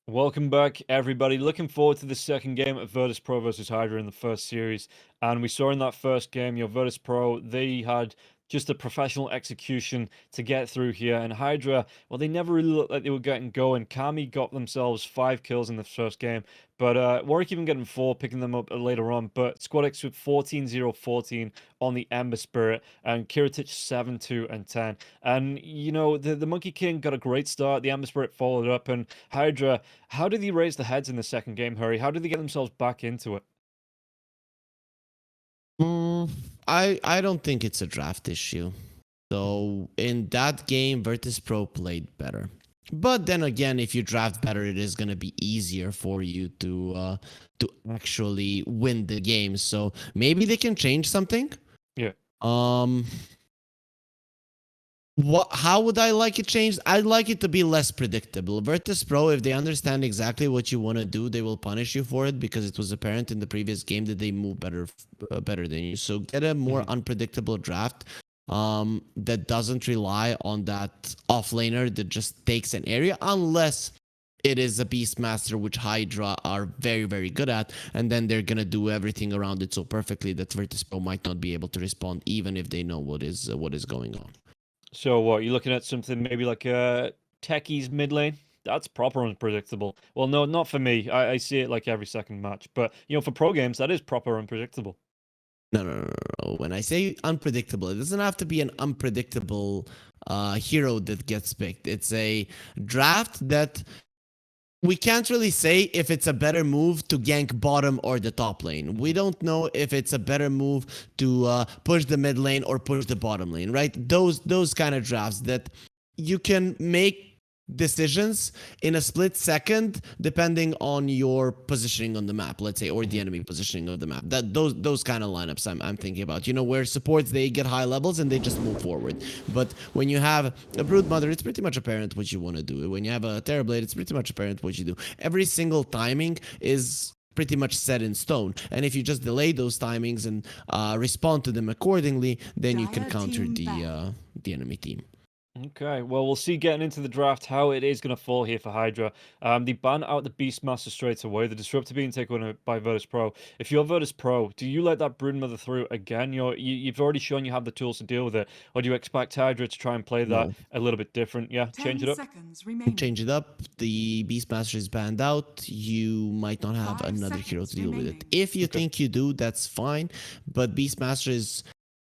Welcome back, everybody. Looking forward to the second game of Virtus.pro versus HYDRA in the first series. And we saw in that first game, Virtus.pro, they had just a professional execution to get through here. And HYDRA, well, they never really looked like they were getting going. Kami got themselves 5 kills in the first game, but Warwick even getting 4, picking them up later on. But SquadX with 14-0-14 on the Ember Spirit, and Kiritich 7-2 and 10. And, the Monkey King got a great start. The Ember Spirit followed up, and HYDRA, how did he raise the heads in the second game, Hurry? How did they get themselves back into it? I don't think it's a draft issue. So in that game, Virtus.pro played better. But then again, if you draft better, it is going to be easier for you to actually win the game. So maybe they can change something. Yeah. How would I like it changed? I'd like it to be less predictable. Virtus.pro, if they understand exactly what you want to do, they will punish you for it, because it was apparent in the previous game that they move better than you. So get a more unpredictable draft that doesn't rely on that offlaner that just takes an area, unless it is a Beastmaster, which HYDRA are very, very good at, and then they're gonna do everything around it so perfectly that Virtus.pro might not be able to respond, even if they know what is going on. So what, you're looking at something maybe like Techie's mid lane? That's proper unpredictable. Well, no, not for me. I see it like every second match. But, for pro games, that is proper unpredictable. No. When I say unpredictable, it doesn't have to be an unpredictable hero that gets picked. It's a draft that we can't really say if it's a better move to gank bottom or the top lane. We don't know if it's a better move to push the mid lane or push the bottom lane, right? Those kind of drafts that you can make decisions in a split second depending on your positioning on the map, let's say, or the enemy positioning of the map. Those kind of lineups I'm thinking about, where supports, they get high levels and they just move forward. But when you have a Broodmother, it's pretty much apparent what you want to do. When you have a Terrorblade, it's pretty much apparent what you do. Every single timing is pretty much set in stone, and if you just delay those timings and respond to them accordingly, then you can counter the enemy team. Okay, well, we'll see getting into the draft how it is going to fall here for HYDRA. They ban out the Beastmaster straight away. The Disruptor being taken away by Virtus.pro. If you're Virtus.pro, do you let that Broodmother through again? You've already shown you have the tools to deal with it. Or do you expect HYDRA to try and play that a little bit different? Yeah, change it up? Change it up. The Beastmaster is banned out. You might not have another hero to deal with it. If you think you do, that's fine. But Beastmaster is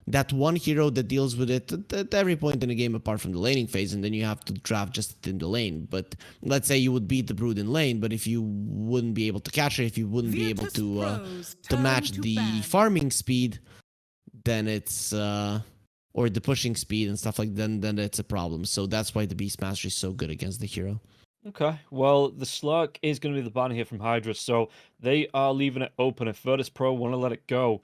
that one hero that deals with it at every point in the game apart from the laning phase, and then you have to draft just in the lane. But let's say you would beat the Brood in lane, but if you wouldn't be able to catch it, if you wouldn't be able to match the farming speed, then it's or the pushing speed and stuff like that, then it's a problem. So that's why the Beastmaster is so good against the hero. Okay, well, the Slurk is going to be the ban here from HYDRA, so they are leaving it open. If Virtus.pro want to let it go,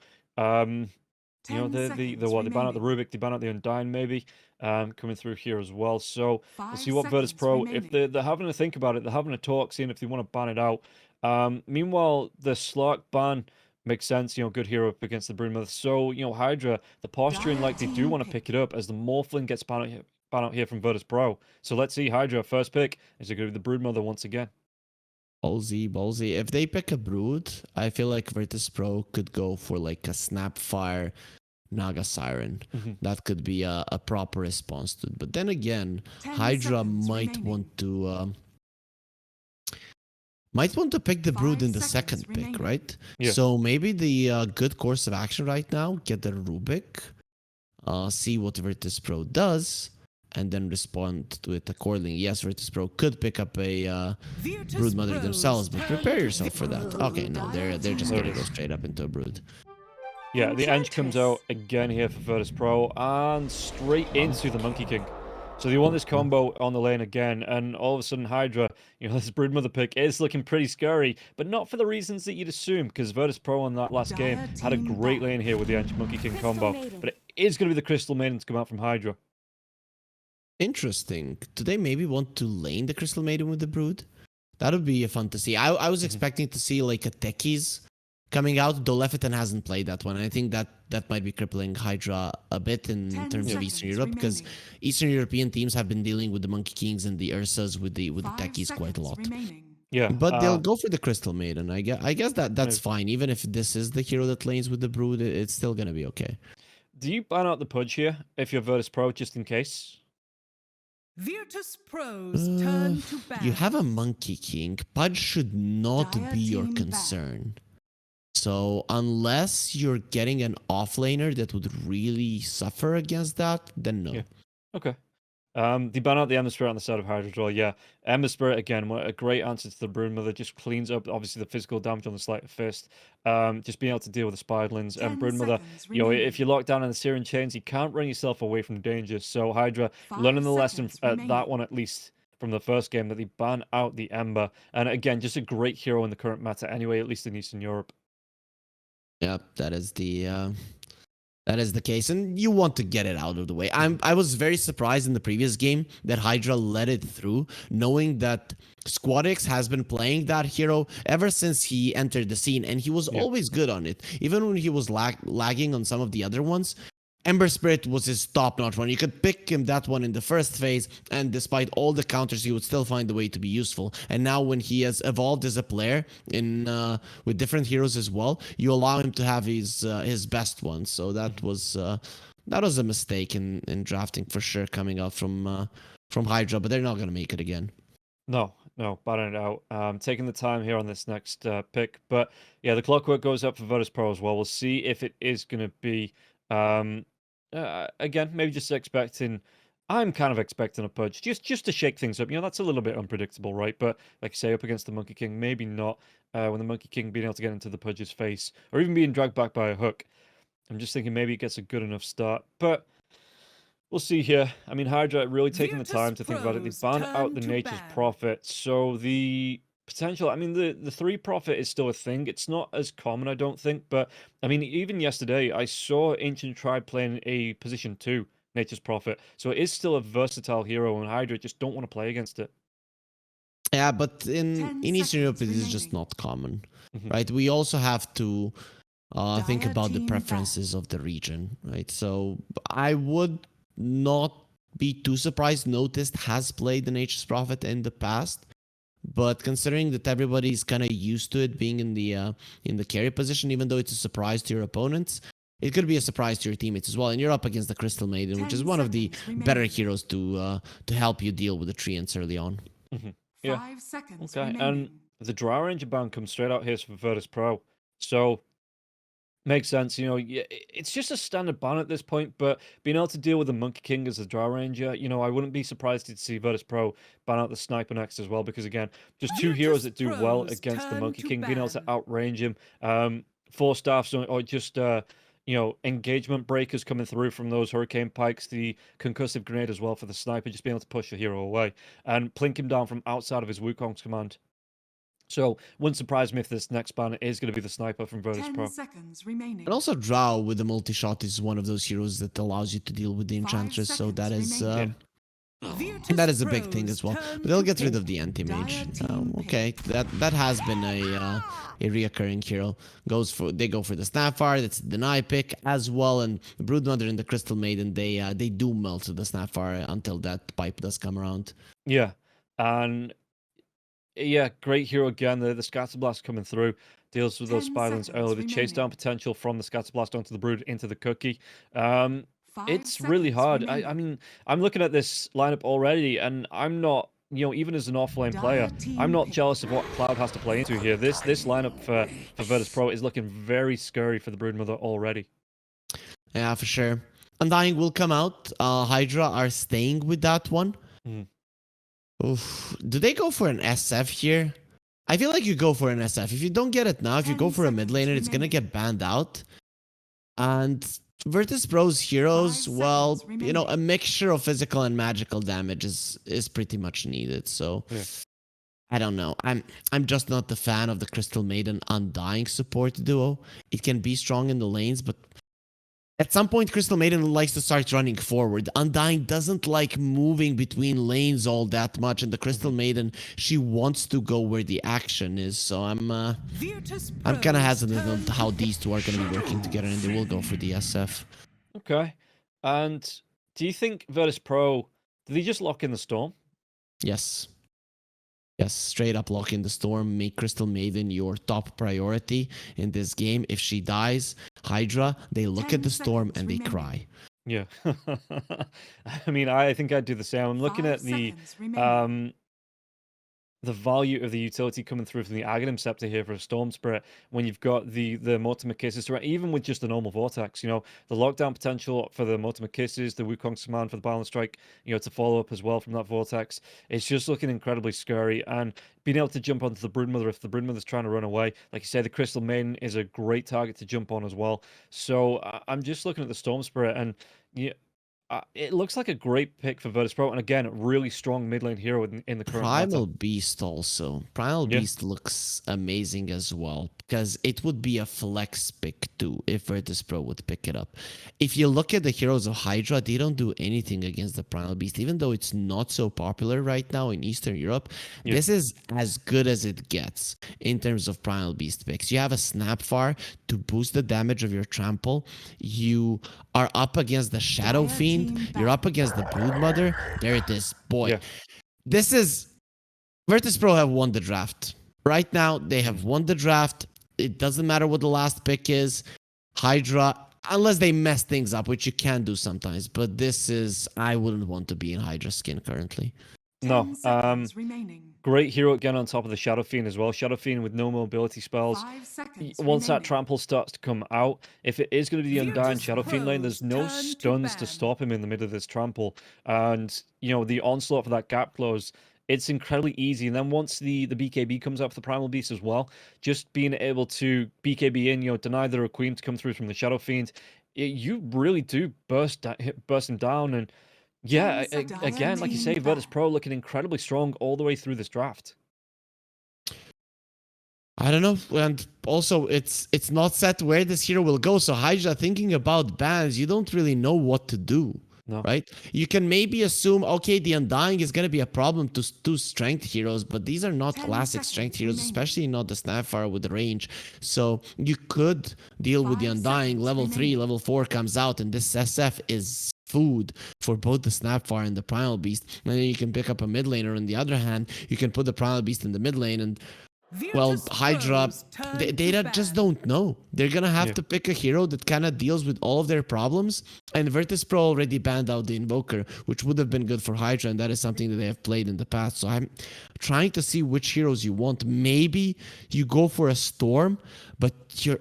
they ban out the Rubik, they ban out the Undyne maybe, coming through here as well. So we'll see what Virtus.pro, if they're having to think about it, they're having a talk, seeing if they want to ban it out. Meanwhile, the Slurk ban makes sense, good hero up against the Broodmother. So, HYDRA, the posturing like they do want to pick it up as the Morphling gets banned out here from Virtus.pro. So let's see, HYDRA, first pick, is it going to be the Broodmother once again? Ballsy. If they pick a Brood, I feel like Virtus.pro could go for like a Snapfire Naga Siren. That could be a proper response to it. But then again, HYDRA might want to pick the Brood in the second pick, right? Yeah. So maybe the good course of action right now, get the Rubik, see what Virtus.pro does, and then respond to it accordingly. Yes, Virtus.pro could pick up a Broodmother themselves, but prepare yourself for that. Okay, no, they're just gonna go straight up into a Brood. Yeah, the Eng comes out again here for Virtus.pro, and straight into the Monkey King. So they want this combo on the lane again, and all of a sudden HYDRA, this Broodmother pick is looking pretty scary, but not for the reasons that you'd assume, because Virtus.pro on that last game had a great lane here with the Eng Monkey King combo, but it is going to be the Crystal Maiden to come out from HYDRA. Interesting. Do they maybe want to lane the Crystal Maiden with the Brood? That would be fun to see. I was expecting to see like a Techies coming out, though Leviathan hasn't played that one. I think that might be crippling HYDRA a bit in terms of Eastern Europe, because Eastern European teams have been dealing with the Monkey Kings and the Ursas with the Techies quite a lot. Yeah. But they'll go for the Crystal Maiden. I guess that's maybe. fine. Even if this is the hero that lanes with the Brood, it's still gonna be okay. Do you ban out the Pudge here if you're Virtus.pro, just in case? Virtus.pro's turn to You have a battle. Monkey King. Pudge should not Dire be your team back. concern. So unless you're getting an offlaner that would really suffer against that, then no. Yeah. Okay. They ban out the Ember Spirit on the side of HYDRA as well. Yeah, Ember Spirit again, what a great answer to the Broodmother. Just cleans up obviously the physical damage on the Sleight of Fist. Just being able to deal with the Spiderlings and 10 Broodmother. seconds You know, if remaining. you're locked down in the Syrian chains, you can't run yourself away from danger. So HYDRA, 5 learning the lesson seconds at remaining. that one at least from the first game, that they ban out the Ember. And again, just a great hero in the current meta anyway, at least in Eastern Europe. Yep, that is the case, and you want to get it out of the way. I was very surprised in the previous game that HYDRA let it through, knowing that Squadix has been playing that hero ever since he entered the scene, and he was Yeah. always good on it. Even when he was lagging on some of the other ones, Ember Spirit was his top-notch one. You could pick him that one in the first phase, and despite all the counters, he would still find a way to be useful. And now when he has evolved as a player in with different heroes as well, you allow him to have his best one. So that was a mistake in drafting for sure, coming out from HYDRA, but they're not gonna make it again. No, banning it out. Taking the time here on this next pick. But yeah, the clockwork goes up for Virtus.pro as well. We'll see if it is going to be, again, maybe just expecting, I'm kind of expecting a Pudge, just to shake things up. You know, that's a little bit unpredictable, right? But like you say, up against the Monkey King, maybe not. When the Monkey King being able to get into the Pudge's face, or even being dragged back by a hook. I'm just thinking maybe it gets a good enough start. But we'll see here. I mean, HYDRA really taking the time to think about it. They Virtus.pro's ban out the turn to Nature's battle. Prophet. So the potential, I mean, the 3 Prophet is still a thing. It's not as common, I don't think. But, I mean, even yesterday, I saw Ancient Tribe playing a position 2 Nature's Prophet. So it is still a versatile hero, and HYDRA just don't want to play against it. Yeah, but 10 in Eastern Europe, it seconds is just remaining. not common, Mhm. right? We also have to think Dire about the team preferences of the region, right? So I would not be too surprised. Noticed has played the Nature's Prophet in the past, but considering that everybody's kind of used to it being in the carry position, even though it's a surprise to your opponents, it could be a surprise to your teammates as well. And you're up against the Crystal Maiden, which 10 is one of the seconds better remaining. heroes to help you deal with the treants early on. Mhm. Yeah. 5 seconds Okay. And remaining. the Drow Ranger ban comes straight out here for Virtus.pro. So makes sense, you know. It's just a standard ban at this point, but being able to deal with the Monkey King as a Drow Ranger, you know, I wouldn't be surprised to see Virtus.pro ban out the Sniper next as well, because again, just 2 heroes that do well Virtus.pro's against the turn Monkey to King, being able to battle. outrange him. 4 staffs or just you know, engagement breakers coming through from those Hurricane Pikes, the concussive grenade as well for the Sniper, just being able to push the hero away and plink him down from outside of his Wukong's command. So wouldn't surprise me if this next ban is going to be the Sniper from 10 Virtus.pro. seconds remaining. And also, Drow with the multi-shot is one of those heroes that allows you to deal with the 5 Enchantress, so that seconds is remaining. that is a big thing as well. Virtus.pro's But they'll get turn rid to of the anti-mage. Dire team Okay, that has been a reoccurring hero. They go for the Snapfire. That's the deny pick as well, and the Broodmother and the Crystal Maiden. They do melt the Snapfire until that pipe does come around. Yeah, and yeah, great hero again. The Scatterblast coming through deals with those 10 Spirelings early. The seconds chase down remaining. potential from the Scatterblast onto the Brood into the Cookie. 5 It's really seconds hard. remaining. I mean, I'm looking at this lineup already, and I'm not, you know, even as an offlane player, Dire team I'm not pick. jealous of what Cloud has to play into here. This lineup for Virtus.pro is looking very scary for the Broodmother already. Yeah, for sure. Undying will come out. HYDRA are staying with that one. Mhm. Oof. Do they go for an SF here? I feel like you go for an SF. If you don't get it now, if you 10 go for a mid seconds laner, it's gonna remaining. get banned out. And Virtus.pro's heroes, 5 well, seconds you know, a remaining. mixture of physical and magical damage is pretty much needed. So Yeah. I don't know. I'm just not the fan of the Crystal Maiden Undying support duo. It can be strong in the lanes, but at some point, Crystal Maiden likes to start running forward. Undying doesn't like moving between lanes all that much, and the Crystal Maiden, she wants to go where the action is. So I'm kind of hesitant on how these two are going to be working together, and they will go for the SF. Okay. And do you think Virtus.pro, did they just lock in the Storm? Yes. Yes, straight up lock in the storm, make Crystal Maiden your top priority in this game. If she dies, Hydra, they look 10 at the storm seconds and they remaining. cry. Yeah. I mean, I think I'd do the same. I'm looking 5 at seconds remaining. the value of the utility coming through from the Aghanim Scepter here for a Storm Spirit when you've got the Mortimer Kisses, even with just the normal Vortex, the lockdown potential for the Mortimer Kisses, the Wukong's Command for the Balance Strike, to follow up as well from that Vortex. It's just looking incredibly scary, and being able to jump onto the Broodmother if the Broodmother's trying to run away. Like you say, the Crystal Maiden is a great target to jump on as well. So I'm just looking at the Storm Spirit, and yeah, it looks like a great pick for Virtus.pro, and again, really strong mid lane hero in the current meta. Primal Beast also. Primal Yeah. Beast looks amazing as well because it would be a flex pick too if Virtus.pro would pick it up. If you look at the heroes of Hydra, they don't do anything against the Primal Beast, even though it's not so popular right now in Eastern Europe. Yeah. This is as good as it gets in terms of Primal Beast picks. You have a Snapfire to boost the damage of your trample. You are up against the Shadow Dire Fiend. team You're up back. against the Broodmother. There it is. Boy. Yeah. This is Virtus.pro have won the draft. Right now, they have won the draft. It doesn't matter what the last pick is. Hydra, unless they mess things up, which you can do sometimes. But this is, I wouldn't want to be in Hydra skin currently. 10 No. seconds remaining. Great hero again on top of the Shadow Fiend as well. Shadow Fiend with no mobility spells. 5 seconds Once that remaining. trample starts to come out, if it is going to be the Undying Shadow Fiend lane, Virtus.pro's there's no turn to stuns to ban. stop him in the middle of this trample. And, the onslaught for that gap close, it's incredibly easy. And then once the BKB comes up for the Primal Beast as well, just being able to BKB in, deny the Requiem to come through from the Shadow Fiend, you really do burst him down. And yeah, 10 seconds again, like you say, remaining. Virtus.pro looking incredibly strong all the way through this draft. I don't know, and also it's not set where this hero will go. So Hydra, thinking about bans, you don't really know what to do. No. Right? You can maybe assume, okay, the Undying is going to be a problem to two strength heroes, but these are not 10 classic seconds strength heroes, remaining. especially not the Snapfire with the range. So you could deal with the 5 Undying. seconds Level 3, remaining. level 4 comes out, and this SF is food for both the Snapfire and the Primal Beast. And then you can pick up a mid laner. On the other hand, you can put the Primal Beast in the mid lane, and well, Hydra, they just don't know. They're gonna have to pick a hero that kind of deals with all of their problems. And Virtus.pro already banned out the Invoker, which would have been good for Hydra, and that is something that they have played in the past. So I'm trying to see which heroes you want. Maybe you go for a Storm, but you're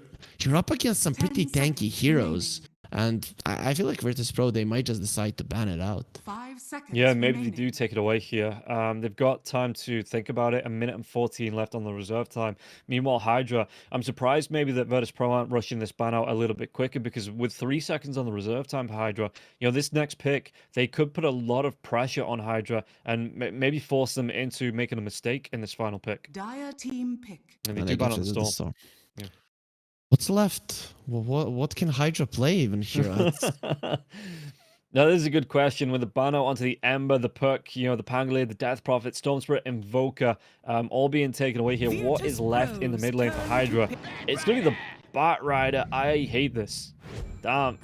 up against some pretty tanky heroes. And I feel like Virtus.pro, they might just decide to ban it out. 5 seconds Yeah, maybe remaining. they do take it away here. They've got time to think about it. 1:14 left on the reserve time. Meanwhile, Hydra, I'm surprised maybe that Virtus.pro aren't rushing this ban out a little bit quicker, because with 3 seconds on the reserve time for Hydra, this next pick, they could put a lot of pressure on Hydra and maybe force them into making a mistake in this final pick. Dire team pick. And they And do I ban guess on the it is Storm. Yeah. What's left? What can Hydra play even here? Now, this is a good question. With the ban out onto the Ember, the Perk, the Pangolier, the Death Prophet, Storm Spirit, Invoker, all being taken away here, what is left in the mid lane for Hydra? It's going to be the Bat Rider. I hate this. Damn.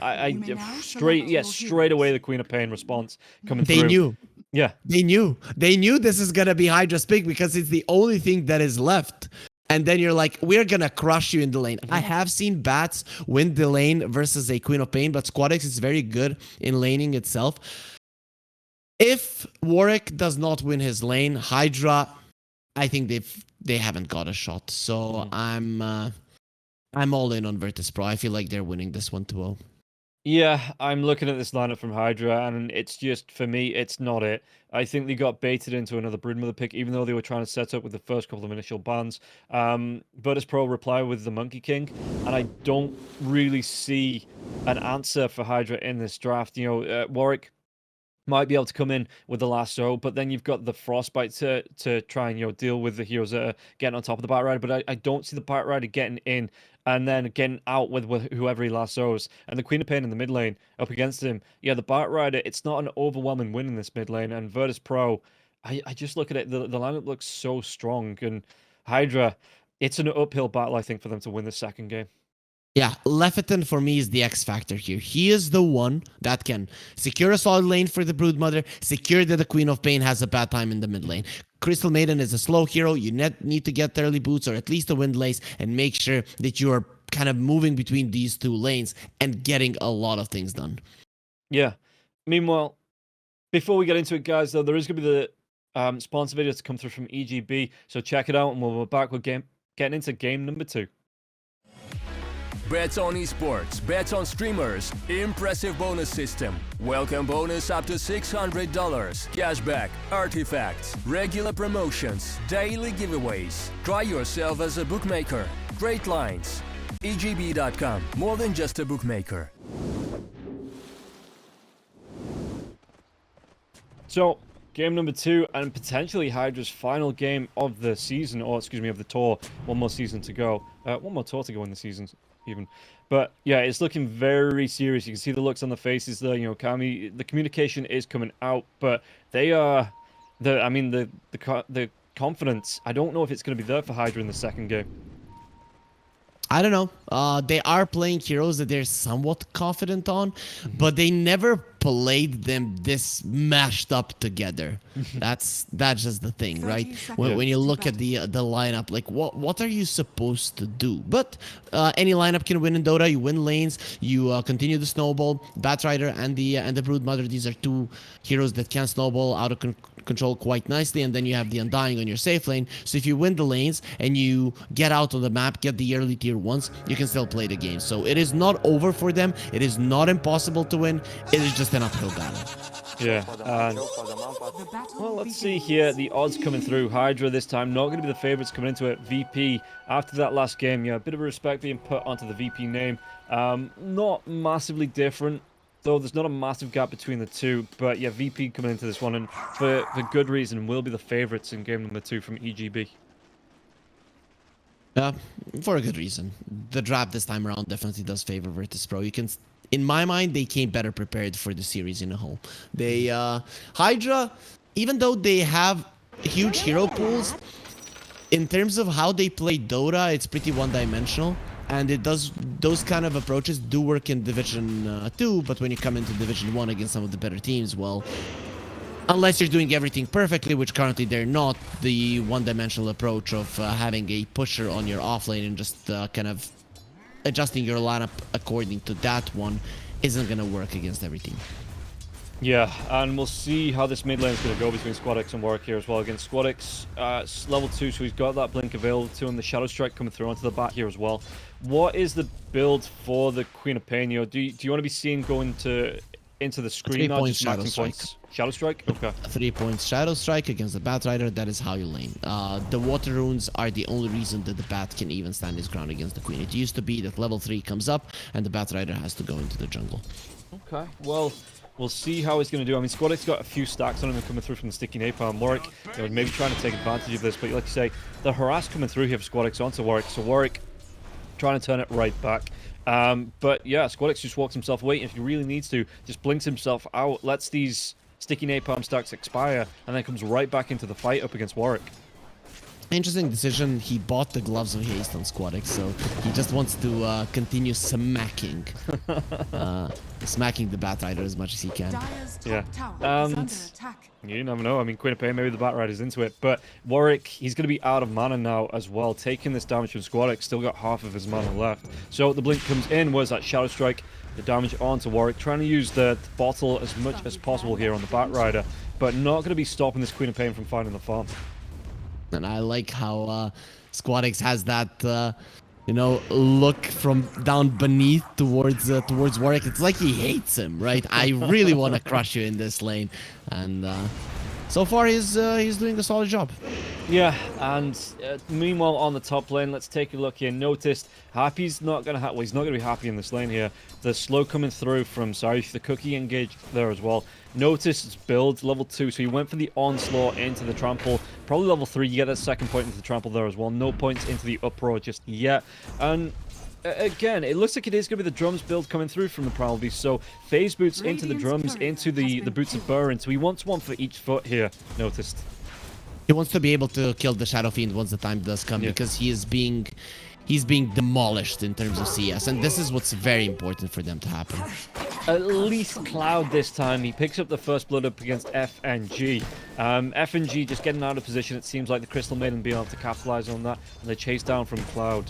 Straight away the Queen of Pain response coming through. They knew. Yeah. They knew this is going to be Hydra's pick because it's the only thing that is left. And then you're like, we're going to crush you in the lane. I have seen Bats win the lane versus a Queen of Pain, but Squadex is very good in laning itself. If Warwick does not win his lane, Hydra, I think they haven't got a shot. So I'm all in on Virtus.pro. I feel like they're winning this one 2-0. Yeah, I'm looking at this lineup from Hydra, and it's just, for me, it's not it. I think they got baited into another Broodmother pick, even though they were trying to set up with the first couple of initial bans. Virtus.pro reply with the Monkey King, and I don't really see an answer for Hydra in this draft. Warwick might be able to come in with the lasso, but then you've got the Frostbite to try and deal with the heroes that are getting on top of the Bat Rider. But I don't see the Bat Rider getting in and then getting out with whoever he lassos. And the Queen of Pain in the mid lane up against him. Yeah, the Bat Rider, it's not an overwhelming win in this mid lane. And Virtus.pro, I just look at it, the lineup looks so strong. And Hydra, it's an uphill battle, I think, for them to win the second game. Yeah, Leviathan for me is the X factor here. He is the one that can secure a solid lane for the Broodmother, secure that the Queen of Pain has a bad time in the mid lane. Crystal Maiden is a slow hero. You need to get early boots or at least a wind lace and make sure that you are kind of moving between these two lanes and getting a lot of things done. Yeah. Meanwhile, before we get into it, guys, though, there is going to be the sponsor video to come through from EGB. So check it out, and we'll be back with getting into game number 2. Bets on esports, bets on streamers, impressive bonus system. Welcome bonus up to $600. Cashback, artifacts, regular promotions, daily giveaways. Try yourself as a bookmaker. Great lines. EGB.com, more than just a bookmaker. So, game number 2, and potentially HYDRA's final game of the season, or excuse me, of the tour. One more season to go. One more tour to go in the season, even. But yeah, it's looking very serious. You can see the looks on the faces there. You know, Kami, the communication is coming out, but they are the confidence. I don't know if it's going to be there for HYDRA in the second game. I don't know. They are playing heroes that they're somewhat confident on, but they never played them this mashed up together. That's just the thing, right? When you look at the lineup, like what are you supposed to do? But any lineup can win in Dota. You win lanes, you continue the snowball. Batrider and the Broodmother, these are two heroes that can snowball out of control quite nicely, and then you have the Undying on your safe lane. So if you win the lanes and you get out on the map, get the early tier 1s, you can still play the game. So it is not over for them. It is not impossible to win. It is just an uphill battle. Yeah, well, let's see here. The odds coming through. HYDRA this time not going to be the favorites coming into it. VP after that last game, yeah, a bit of respect being put onto the VP name. Not massively different, though there's not a massive gap between the two. But yeah, VP coming into this one, and for good reason, will be the favorites in game number 2 from EGB. For a good reason. The draft this time around definitely does favor Virtus.pro. You can, in my mind, they came better prepared for the series in a whole. They, HYDRA, even though they have huge hero pools, in terms of how they play Dota, it's pretty one-dimensional. And it does, those kind of approaches do work in Division 2, but when you come into Division 1 against some of the better teams, well, unless you're doing everything perfectly, which currently they're not, the one-dimensional approach of having a pusher on your offlane and just kind of adjusting your lineup according to that one isn't going to work against every team. Yeah, and we'll see how this mid lane is going to go between SquadX and Warwick here as well. Against SquadX, it's level 2, so he's got that blink available to him. The Shadow Strike coming through onto the back here as well. What is the build for the Queen of Pain? Do you want to be seen going into the screen now, just Shadow maxing Strike. points? Shadow Strike? Okay. 3 points Shadow Strike against the Batrider, that is how you lane. The water runes are the only reason that the Bat can even stand his ground against the Queen. It used to be that level 3 comes up and the Batrider has to go into the jungle. Okay, well, we'll see how he's going to do. I mean, SquadX got a few stacks on him coming through from the sticky napalm. Warwick, maybe trying to take advantage of this, but like you say, the harass coming through here for SquadX onto Warwick, so Warwick trying to turn it right back. But yeah, SquadX just walks himself away, and if he really needs to, just blinks himself out, lets these sticky napalm stacks expire, and then comes right back into the fight up against Warwick. Interesting decision. He bought the Gloves of Haste on SquadX, so he just wants to continue smacking the Batrider as much as he can. Yeah, you never know. I mean, Queen of Pain, maybe the Batrider's into it, but Warwick, he's going to be out of mana now as well, taking this damage from SquadX, still got half of his mana left. So the blink comes in, was that Shadow Strike, the damage onto Warwick, trying to use the bottle as much as possible here on the Batrider, but not going to be stopping this Queen of Pain from finding the farm. And I like how SquadX has that, look from down beneath towards Warwick. It's like he hates him, right? I really want to crush you in this lane, and so far he's doing a solid job. Yeah, and meanwhile on the top lane, let's take a look here. Noticed Happy's not going to he's not going to be happy in this lane here. The slow coming through from Sarif, the cookie engaged there as well. Notice it's build level 2, so he went for the onslaught into the trample. Probably level 3, you get that second point into the trample there as well. No points into the uproar just yet. And again, it looks like it is going to be the drums build coming through from the Primal Beast. So phase boots into the drums, into the boots of Burren. So he wants one for each foot here, noticed. He wants to be able to kill the Shadow Fiend once the time does come, because he's being demolished in terms of CS, and this is what's very important for them to happen. At least Cloud this time. He picks up the first blood up against FNG. FNG just getting out of position. It seems like the Crystal Maiden being able to capitalize on that, and they chase down from Cloud.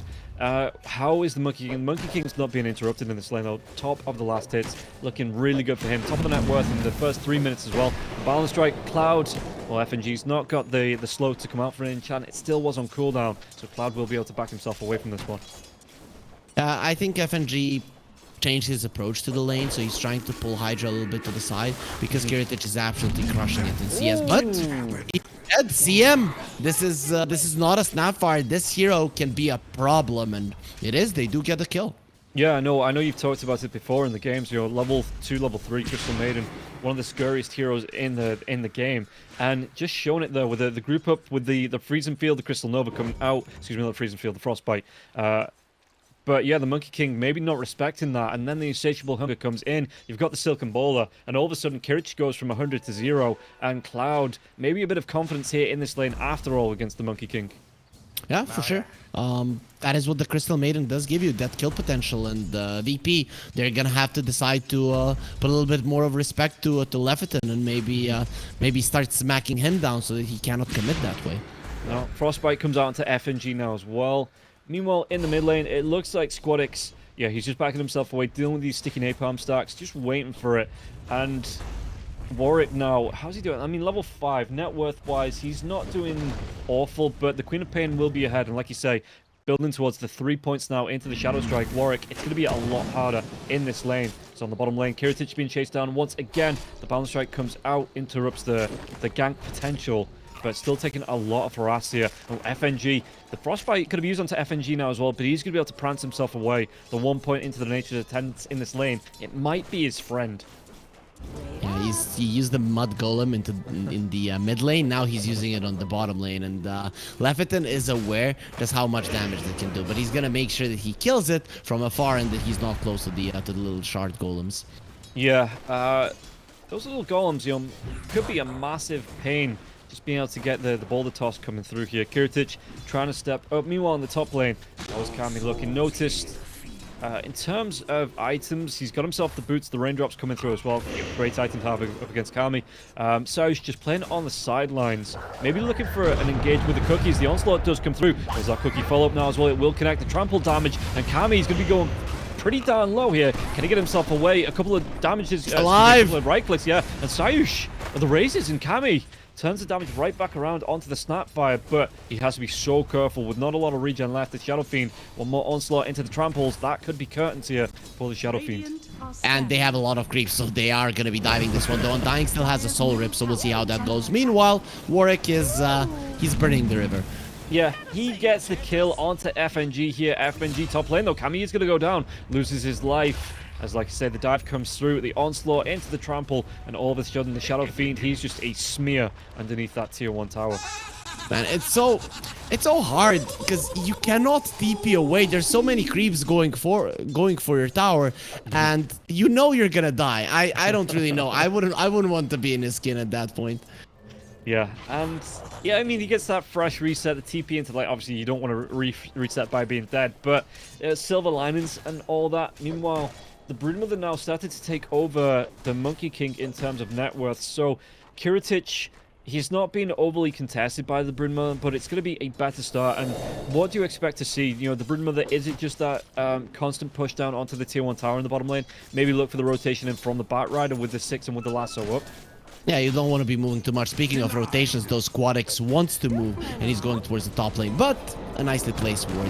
How is the Monkey King? Monkey King's not being interrupted in this lane though. Top of the last hits, looking really good for him. Top of the net worth in the first 3 minutes as well. Balance strike, Cloud. Well, FNG's not got the slow to come out for an enchant. It still was on cooldown, so Cloud will be able to back himself away from this one. I think FNG changed his approach to the lane, so he's trying to pull HYDRA a little bit to the side, because Kiritich is absolutely crushing it in CS. But he said, CM, this is not a Snapfire. This hero can be a problem, and it is. They do get a kill. Yeah, I know you've talked about it before in the games. You know, level 2, level 3 Crystal Maiden, one of the scariest heroes in the game, and just showing it there with the group up with the Freezing Field, the Crystal Nova coming out. Excuse me, not the Freezing Field, the Frostbite. But yeah, the Monkey King maybe not respecting that, and then the Insatiable Hunger comes in. You've got the Silken Bowler, and all of a sudden Kirich goes from 100 to 0, and Cloud, maybe a bit of confidence here in this lane after all against the Monkey King. Yeah, for sure. That is what the Crystal Maiden does give you, that kill potential, and VP, they're gonna have to decide to put a little bit more of respect to Leviton, and maybe start smacking him down so that he cannot commit that way. Now, Frostbite comes out into FNG now as well. Meanwhile, in the mid lane, it looks like Squadix, yeah, he's just backing himself away, dealing with these sticky napalm stacks, just waiting for it. And Warwick now, how's he doing? I mean, level 5, net worth-wise, he's not doing awful, but the Queen of Pain will be ahead. And like you say, building towards the 3 points now into the Shadow Strike, Warwick, it's going to be a lot harder in this lane. So on the bottom lane, Kiritich being chased down once again. The Balance Strike comes out, interrupts the gank potential, but still taking a lot of harass here. Oh, FNG, the Frostbite could have used onto FNG now as well, but he's going to be able to prance himself away. The 1 point into the Nature's Attendants in this lane, it might be his friend. Yeah, he used the Mud Golem in the mid lane. Now he's using it on the bottom lane, and Leviton is aware just how much damage they can do, but he's gonna make sure that he kills it from afar and that he's not close to the little shard golems. Yeah, those little golems, you know, could be a massive pain. Just being able to get the boulder toss coming through here. Kiritich trying to step up. Meanwhile, in the top lane, that was Kami looking noticed. In terms of items, he's got himself the boots, the raindrops coming through as well. Great item to have up against Kami. Saush just playing on the sidelines. Maybe looking for an engage with the cookies. The onslaught does come through. There's that cookie follow-up now as well. It will connect the trample damage. And Kami's going to be going pretty darn low here. Can he get himself away? A couple of damages. Alive! A couple of right clicks, yeah. And Saush, the raises, and Kami turns the damage right back around onto the Snapfire, but he has to be so careful with not a lot of regen left. The Shadow Fiend, one more onslaught into the tramples. That could be curtains here for the Shadow Fiend. And they have a lot of creeps, so they are going to be diving this one. The Undying still has a soul rip, so we'll see how that goes. Meanwhile, Warwick is he's burning the river. Yeah, he gets the kill onto FNG here. FNG top lane though. Kami is going to go down, loses his life. As like I said, the dive comes through, the onslaught into the trample, and all of a sudden the Shadow Fiend, he's just a smear underneath that tier 1 tower. Man, it's so hard because you cannot TP away. There's so many creeps going for your tower, and you know you're gonna die. I don't really know. I wouldn't want to be in his skin at that point. Yeah, and yeah, I mean, he gets that fresh reset, the TP into like, obviously you don't want to reset by being dead, but silver linings and all that. Meanwhile, the Broodmother now started to take over the Monkey King in terms of net worth. So Kiritich, he's not been overly contested by the Broodmother, but it's going to be a better start. And what do you expect to see? You know, the Broodmother, is it just that constant push down onto the tier 1 tower in the bottom lane? Maybe look for the rotation in from the Batrider with the 6 and with the lasso up. Yeah, you don't want to be moving too much. Speaking of rotations, those Squadix wants to move, and he's going towards the top lane. But a nicely placed ward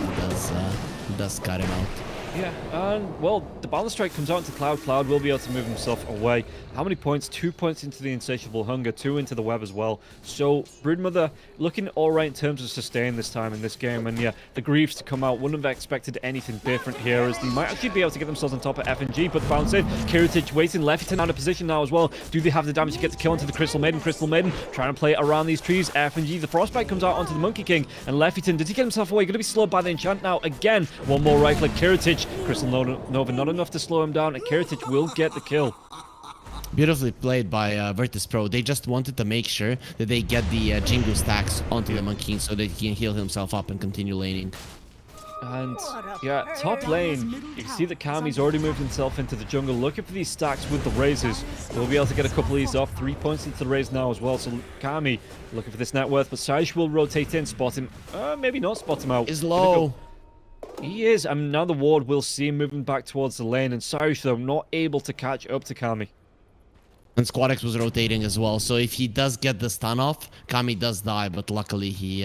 does cut him out. Yeah, and well, the Balance Strike comes out into Cloud. Cloud will be able to move himself away. How many points? 2 points into the Insatiable Hunger, 2 into the web as well. So, Broodmother looking alright in terms of sustain this time in this game. And yeah, the Griefs to come out, wouldn't have expected anything different here, as they might actually be able to get themselves on top of FNG, but the bounce in. Kiritich waiting, Leviton out of position now as well. Do they have the damage to get the kill onto the Crystal Maiden? Crystal Maiden trying to play around these trees. FNG, the Frostbite comes out onto the Monkey King, and Leviton, did he get himself away? Going to be slowed by the enchant now again. One more right click, Kiritich. Crystal Nova not enough to slow him down, and Kiritich will get the kill. Beautifully played by Virtus.pro. They just wanted to make sure that they get the Jingu stacks onto the Monkey so that he can heal himself up and continue laning. And yeah, top lane, you can see that Kami's already moved himself into the jungle, looking for these stacks with the razors. We'll be able to get a couple of these off. 3 points into the raise now as well. So Kami looking for this net worth, but Saish will rotate in, spot him. Maybe not spot him out. Is low. He is, and now the ward will see him moving back towards the lane, and Saish, though, not able to catch up to Kami. And SquadX was rotating as well, so if he does get the stun off, Kami does die, but luckily he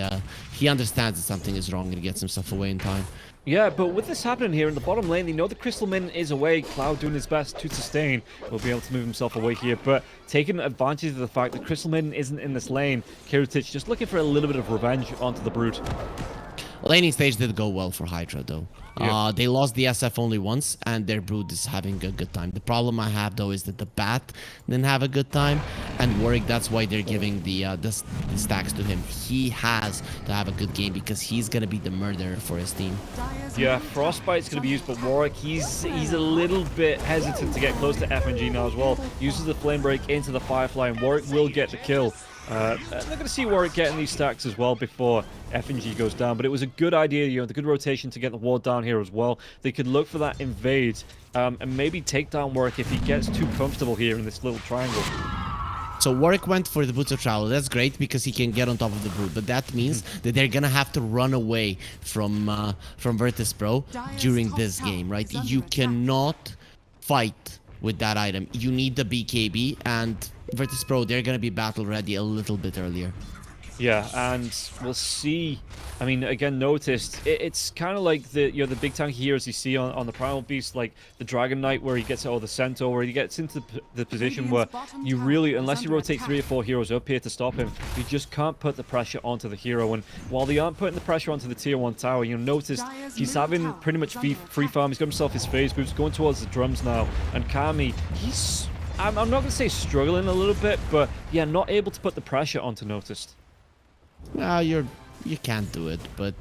understands that something is wrong and gets himself away in time. Yeah, but with this happening here in the bottom lane, they know the Crystal Maiden is away. Cloud doing his best to sustain. Will be able to move himself away here, but taking advantage of the fact that Crystal Maiden isn't in this lane, Kiritich just looking for a little bit of revenge onto the Brute. Laning stage did go well for HYDRA though. Yeah. They lost the SF only once, and their Brood is having a good time. The problem I have though is that the Bat didn't have a good time, and Warwick, that's why they're giving the stacks to him. He has to have a good game because he's gonna be the murderer for his team. Yeah, Frostbite's going to be used, but Warwick, he's a little bit hesitant to get close to FNG now as well. Uses the Flame Break into the Firefly, and Warwick will get the kill. They're going to see Warwick getting these stacks as well before FNG goes down, but it was a good idea, you know, the good rotation to get the ward down here as well. They could look for that invade and maybe take down Warwick if he gets too comfortable here in this little triangle. So Warwick went for the Boots of Travel. That's great because he can get on top of the Brood, but that means that they're gonna have to run away from Virtus.pro during this game, right? You cannot fight with that item. You need the BKB, and Virtus.pro, they're gonna be battle ready a little bit earlier. Yeah, and we'll see. I mean, again, noticed it's kind of like the the big tanky heroes you see on the Primal Beast, like the Dragon Knight, where he gets or the Centaur, where he gets into the position where you really, unless you rotate 3 or 4 heroes up here to stop him, you just can't put the pressure onto the hero. And while they aren't putting the pressure onto the tier 1 tower, you notice he's having pretty much free farm. He's got himself his phase boost, going towards the drums now, and Kami, he's I'm not gonna say struggling a little bit, but yeah, not able to put the pressure onto Noticed. No, you can't do it, but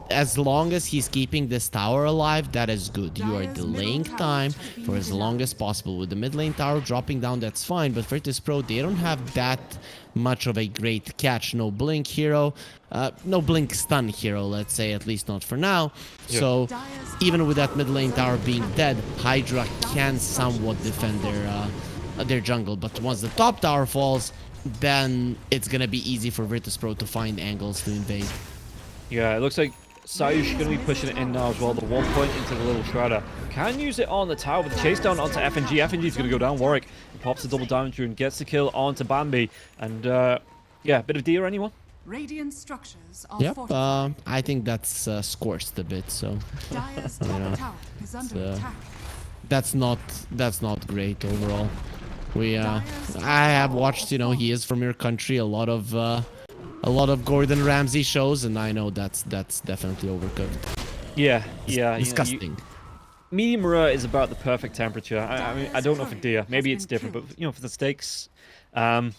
as long as he's keeping this tower alive, that is good. You are delaying time for as long as possible. With the mid lane tower dropping down, that's fine, but Virtus.pro, they don't have that much of a great catch. No blink hero, no blink stun hero, let's say, at least not for now. Yeah. So even with that mid lane tower being dead, HYDRA can somewhat defend their jungle, but once the top tower falls, then it's gonna be easy for Virtus.pro to find angles to invade. Yeah, it looks like Sayush going to be pushing it in now as well. The 1 point into the little Shredder. Can use it on the tower, but the chase down onto FNG. FNG's going to go down. Warwick pops the double damage and gets the kill onto Bambi. And yeah, bit of deer, anyone? Radiant structures are Yep, fortified. I think that's scorched a bit, so Dire's you know, top tower is under attack. that's not great overall. I have watched, you know, he is from your country, a lot of Gordon Ramsay shows, and I know that's definitely overcooked. Yeah, It's yeah. disgusting. Medium rare is about the perfect temperature. I mean, I don't know for deer. Maybe it's different, but you know, for the steaks, but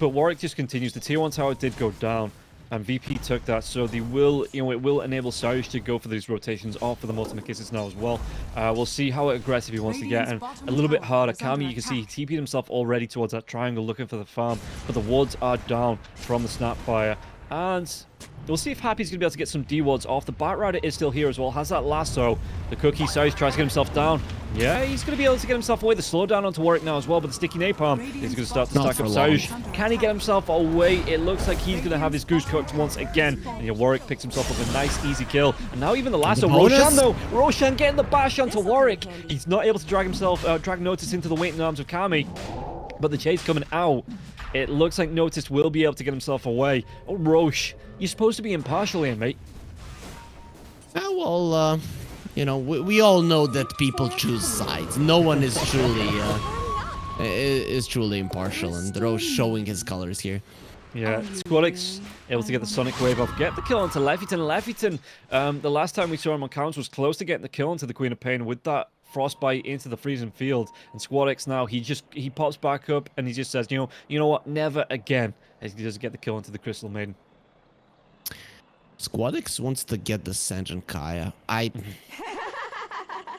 Warwick just continues. The tier 1 tower did go down, and VP took that, so they will, you know, it will enable Sayush to go for these rotations off for the multi kisses now as well. We'll see how aggressive he wants to get, and a little bit harder. Kami, you can see he TP'd himself already towards that triangle, looking for the farm, but the wards are down from the Snapfire, and we'll see if Happy's going to be able to get some D-wards off. The Batrider is still here as well, has that lasso. The Cookie Sayush tries to get himself down. Yeah, he's going to be able to get himself away. The slowdown onto Warwick now as well, but the Sticky Napalm is going to start to Not stack for up long. Sayush. Can he get himself away? It looks like he's going to have his goose cooked once again. And yeah, Warwick picks himself up a nice, easy kill. And now even the lasso. bonus? Roshan, though. Roshan getting the bash onto Warwick. He's not able to drag Notice into the waiting arms of Kami. But the chase coming out. It looks like Notice will be able to get himself away. Oh, Roche, you're supposed to be impartial here, mate. Well, you know, we all know that people choose sides. No one is truly impartial, and Roche showing his colors here. Yeah, Squadix able to get the Sonic Wave off, get the kill onto Leffington. Leffington, the last time we saw him on counts was close to getting the kill onto the Queen of Pain with that Frostbite into the freezing field. And Squadix now, he pops back up and he just says, you know what, never again. As he does get the kill onto the Crystal Maiden. Squadix wants to get the Sanjin Kaya. I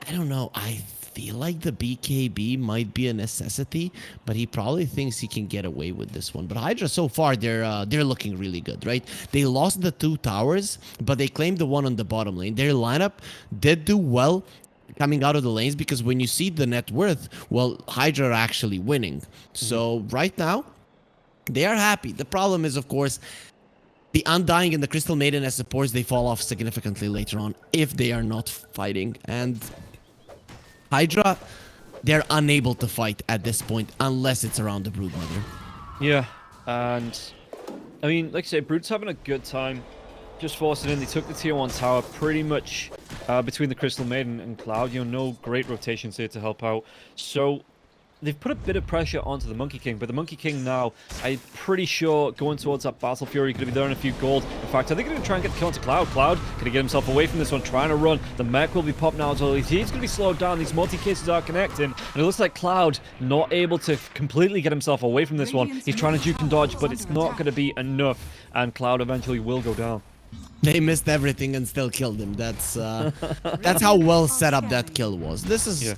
don't know. I feel like the BKB might be a necessity, but he probably thinks he can get away with this one. But HYDRA so far, they're looking really good, right? They lost the 2 towers, but they claimed the one on the bottom lane. Their lineup did do well coming out of the lanes, because when you see the net worth, well, HYDRA are actually winning. So right now, they are happy. The problem is, of course, the Undying and the Crystal Maiden as supports, they fall off significantly later on if they are not fighting. And HYDRA, they're unable to fight at this point unless it's around the Broodmother. Yeah, and I mean, like I say, Brood's having a good time. Just forcing in. They took the tier 1 tower pretty much between the Crystal Maiden and Cloud. You know, no great rotations here to help out. So they've put a bit of pressure onto the Monkey King, but the Monkey King now, I'm pretty sure going towards that Battle Fury, going to be there in a few gold. In fact, are they going to try and get the kill onto Cloud? Cloud going to get himself away from this one, trying to run. The mech will be popped now as well. He's going to be slowed down. These multi-cases are connecting, and it looks like Cloud not able to completely get himself away from this one. He's trying to juke and dodge, but it's not going to be enough, and Cloud eventually will go down. They missed everything and still killed him. That's how well set up that kill was. This is... Yeah.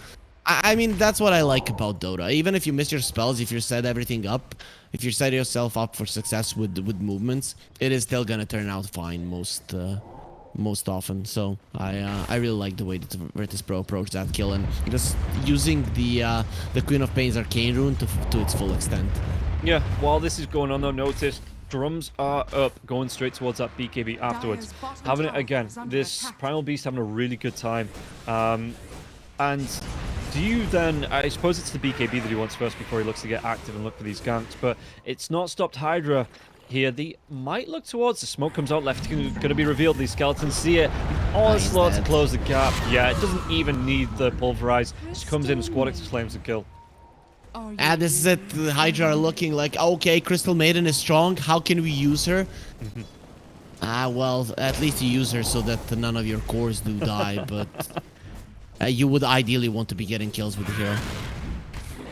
I mean, that's what I like about Dota. Even if you miss your spells, if you set everything up, if you set yourself up for success with movements, it is still gonna turn out fine most often. So I really like the way that Virtus.pro approached that kill, and just using the Queen of Pain's Arcane Rune to its full extent. Yeah, while this is going on though, notice drums are up, going straight towards that BKB afterwards. Having it again, this Primal Beast having a really good time. And do you then, I suppose it's the BKB that he wants first before he looks to get active and look for these ganks, but it's not stopped HYDRA here. They might look towards, the smoke comes out left, going to be revealed. These skeletons see it. Onslaught to close the gap. Yeah, it doesn't even need the pulverize. Just comes in and Squadix claims the kill. And this is it. The HYDRA are looking like, okay, Crystal Maiden is strong. How can we use her? Well, at least you use her so that none of your cores do die, but... you would ideally want to be getting kills with the hero.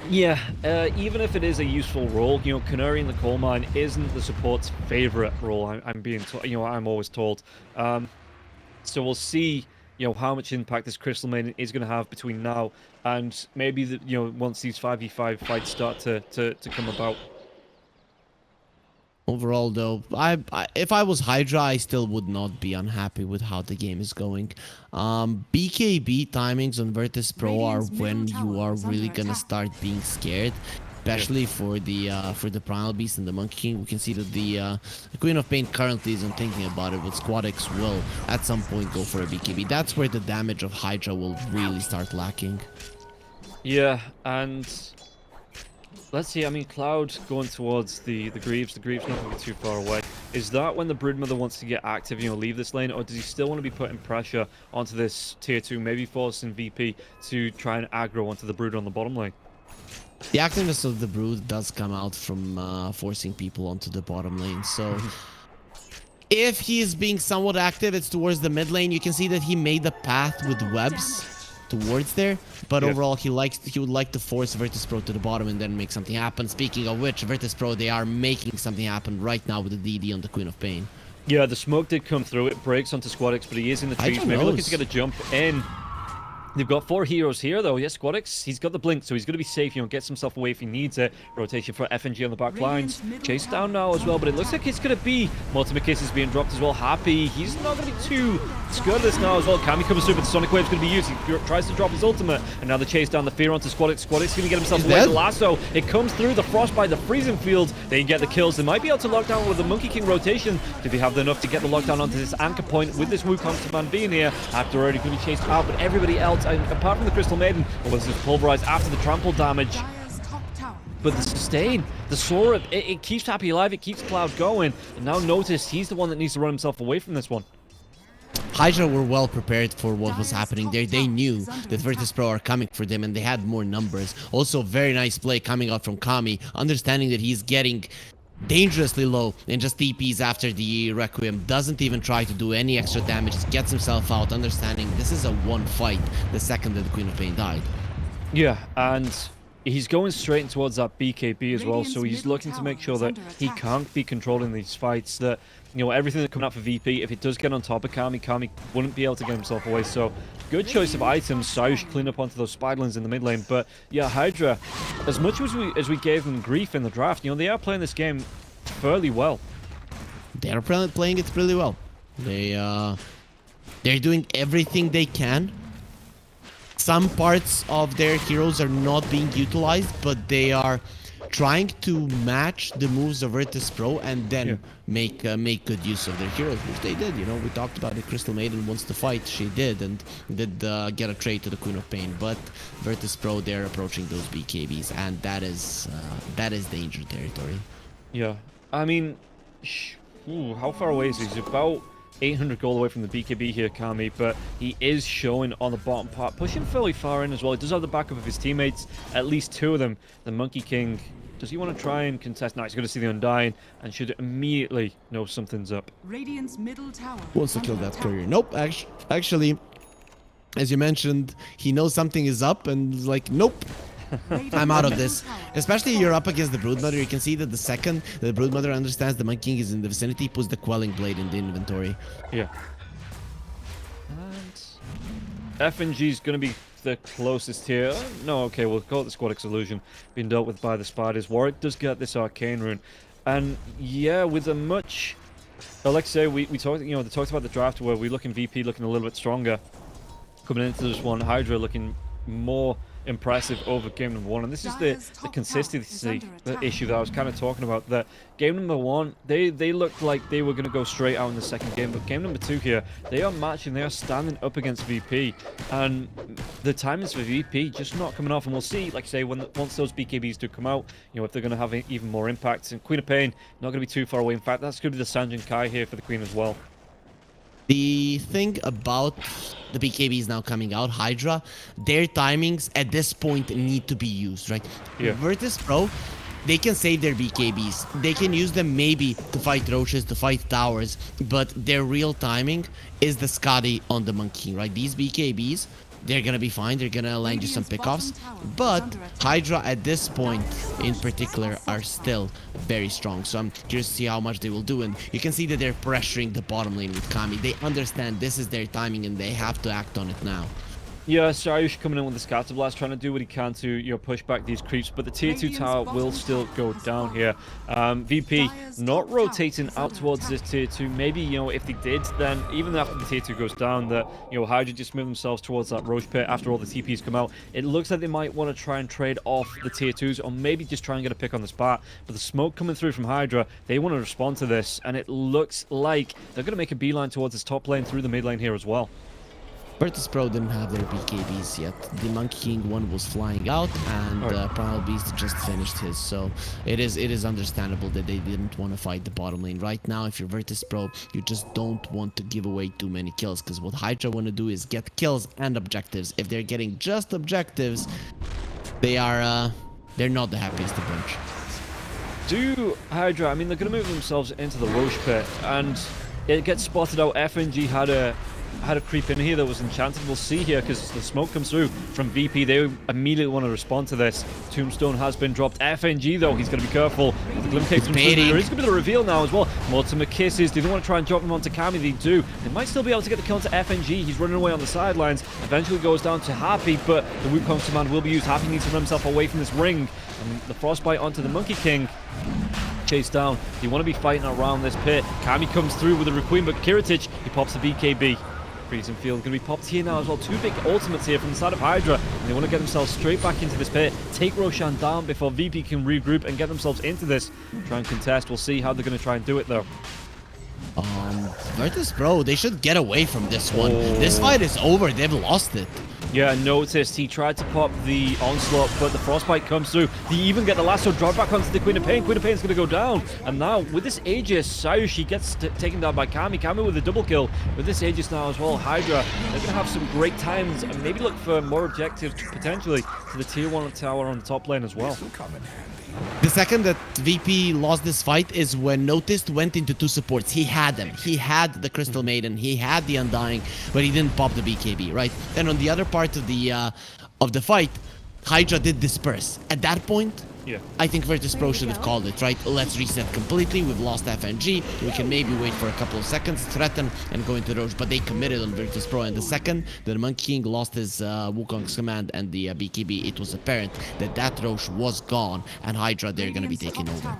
Yeah, even if it is a useful role, you know, Canary in the Coal Mine isn't the support's favorite role. I'm being told, you know, I'm always told. So we'll see, you know, how much impact this Crystal Maiden is going to have between now and maybe, you know, once these 5v5 fights start to come about. Overall, though, if I was HYDRA, I still would not be unhappy with how the game is going. BKB timings on Virtus.pro are when you are really gonna start being scared, especially for the Primal Beast and the Monkey King. We can see that the Queen of Pain currently isn't thinking about it, but Squadix will at some point go for a BKB. That's where the damage of HYDRA will really start lacking. Yeah, and let's see, I mean, Cloud going towards the Greaves. The Greaves not going to be too far away. Is that when the Broodmother wants to get active, you know, leave this lane? Or does he still want to be putting pressure onto this tier 2, maybe forcing VP to try and aggro onto the Brood on the bottom lane? The activeness of the Brood does come out from forcing people onto the bottom lane. So if he is being somewhat active, it's towards the mid lane. You can see that he made a path with webs towards there, but overall he would like to force Virtus.pro to the bottom and then make something happen. Speaking of which, Virtus.pro, they are making something happen right now with the DD on the Queen of Pain. Yeah, the smoke did come through. It breaks onto Squadix, but he is in the trees. Maybe looking to get a jump in. They've got 4 heroes here, though. Yes, Squadix, he's got the blink, so he's going to be safe, you know, gets himself away if he needs it. Rotation for FNG on the back lines. Chase down now as well, but it looks like it's going to be multiple cases being dropped as well. Happy, he's not going to be too scared of this now as well. Kami comes through, but the Sonic Wave's going to be used. He tries to drop his ultimate, and now the chase down the fear onto Squadix. Squadix going to get himself away. The lasso, it comes through the Frostbite, the freezing field. They get the kills. They might be able to lock down with the Monkey King rotation. Do they have enough to get the lockdown onto this anchor point with this Wukong command being here? After already going to be chased out, but everybody else, apart from the Crystal Maiden, was just pulverized after the trample damage. But the sustain, the Sora, it keeps Happy alive, it keeps Cloud going. And now notice he's the one that needs to run himself away from this one. HYDRA were well prepared for what was happening there. They knew that Virtus.pro are coming for them, and they had more numbers. Also, very nice play coming out from Kami, understanding that he's getting dangerously low and just TPs after the Requiem. Doesn't even try to do any extra damage, just gets himself out, understanding this is a one fight the second that the Queen of Pain died. Yeah, and he's going straight towards that BKB as well, so Radiant's he's middle looking to make tower sure is that under he attack. can't be controlling these fights, that, you know, everything that's coming out for VP, if it does get on top of Kami wouldn't be able to get himself away, so good choice of items. Sayush clean up onto those spiderlings in the mid lane, but yeah, HYDRA, as much as we gave them grief in the draft, you know, they are playing this game fairly well. They're playing it really well. They're doing everything they can. Some parts of their heroes are not being utilized, but they are trying to match the moves of Virtus.pro and then make good use of their heroes, which they did. You know, we talked about it. Crystal Maiden wants to fight. She did, and did get a trade to the Queen of Pain. But Virtus.pro, they're approaching those BKBs, and that is danger territory. Yeah, I mean, how far away is he? He's about 800 gold away from the BKB here, Kami, but he is showing on the bottom part, pushing fairly far in as well. He does have the backup of his teammates, at least two of them. The Monkey King, does he want to try and contest? No, he's going to see the Undying and should immediately know something's up. Radiant's middle tower Wants to is kill under that attack. courier. Nope, actually, as you mentioned, he knows something is up and is like, nope. I'm out of this. Especially you're up against the Broodmother. You can see that the second the Broodmother understands the Monkey King is in the vicinity, puts the Quelling Blade in the inventory. Yeah. And FNG's going to be the closest here. No, okay, we'll call it the Squad X Illusion being dealt with by the spiders. Warwick does get this Arcane Rune. And yeah, with a much... like I say, we talked, you know, they talked about the draft where we're looking VP looking a little bit stronger. Coming into this one, HYDRA looking more impressive over game number one, and this is the consistency issue that I was kind of talking about. That game number one, they looked like they were going to go straight out in the second game, but game number two here, they are matching, they are standing up against VP, and the timings for VP just not coming off. And we'll see, like I say, once those BKBs do come out, you know, if they're going to have even more impact. And Queen of Pain not going to be too far away. In fact, that's going to be the Sanjin Kai here for the Queen as well. The thing about the BKBs now coming out, HYDRA, their timings at this point need to be used, right? Yeah. Virtus.pro, they can save their BKBs. They can use them maybe to fight roaches, to fight towers, but their real timing is the Scotty on the Monkey King, right? These BKBs, they're gonna be fine. They're gonna land you some pickoffs, but HYDRA at this point in particular are still very strong. So I'm curious to see how much they will do, and you can see that they're pressuring the bottom lane with Kami. They understand this is their timing and they have to act on it now. Yeah, Sayush coming in with the Scatter Blast, trying to do what he can to, you know, push back these creeps, but the tier 2 tower will still go down here. VP not rotating out towards this tier 2. Maybe, you know, if they did, then even after the tier 2 goes down, that, you know, HYDRA just move themselves towards that Roche pit after all the TPs come out. It looks like they might want to try and trade off the tier 2s, or maybe just try and get a pick on the spot. But the smoke coming through from HYDRA, they want to respond to this, and it looks like they're going to make a beeline towards this top lane through the mid lane here as well. Virtus.pro didn't have their BKBs yet. The Monkey King one was flying out, and Primal Beast just finished his. So it is understandable that they didn't want to fight the bottom lane. Right now, if you're Virtus.pro, you just don't want to give away too many kills, because what HYDRA want to do is get kills and objectives. If they're getting just objectives, they're not the happiest of bunch. Do HYDRA, I mean, they're going to move themselves into the Roche pit, and it gets spotted out. FNG had a creep in here that was enchanted. We'll see here, because the smoke comes through from VP. They immediately want to respond to this. Tombstone has been dropped. FNG, though, he's going to be careful. The Glim Cake comes through. There is going to be the reveal now as well. Ultimate Kisses. Do they want to try and drop them onto Kami? They do. They might still be able to get the kill onto FNG. He's running away on the sidelines. Eventually goes down to Happy, but the Wukong command will be used. Happy needs to run himself away from this ring. And the Frostbite onto the Monkey King. Chase down. You want to be fighting around this pit. Kami comes through with the Requiem, but Kiritich, he pops the BKB. Freezing Field going to be popped here now as well. Two big ultimates here from the side of HYDRA, and they want to get themselves straight back into this pit, take Roshan down before VP can regroup and get themselves into this. Try and contest. We'll see how they're going to try and do it, though. Virtus.pro, they should get away from this one. This fight is over. They've lost it. Yeah, I noticed he tried to pop the onslaught, but the Frostbite comes through. They even get the lasso drop back onto the Queen of Pain. Queen of Pain's going to go down. And now, with this Aegis, Sayush gets taken down by Kami. Kami with a double kill. With this Aegis now as well, HYDRA, they're going to have some great times and maybe look for more objectives, potentially, to the tier 1 tower on the top lane as well. The second that VP lost this fight is when Noticed went into two supports. He had them. He had the Crystal Maiden. He had the Undying, but he didn't pop the BKB, right? And on the other part of the fight, HYDRA did disperse. At that point, Yeah. I think Virtus.pro should have called it, right? Let's reset completely. We've lost FNG. We can maybe wait for a couple of seconds, threaten, and go into Roche. But they committed on Virtus.pro. And the second the Monkey King lost his Wukong's command and the BKB, it was apparent that that Roche was gone. And HYDRA, they're going to be taking over.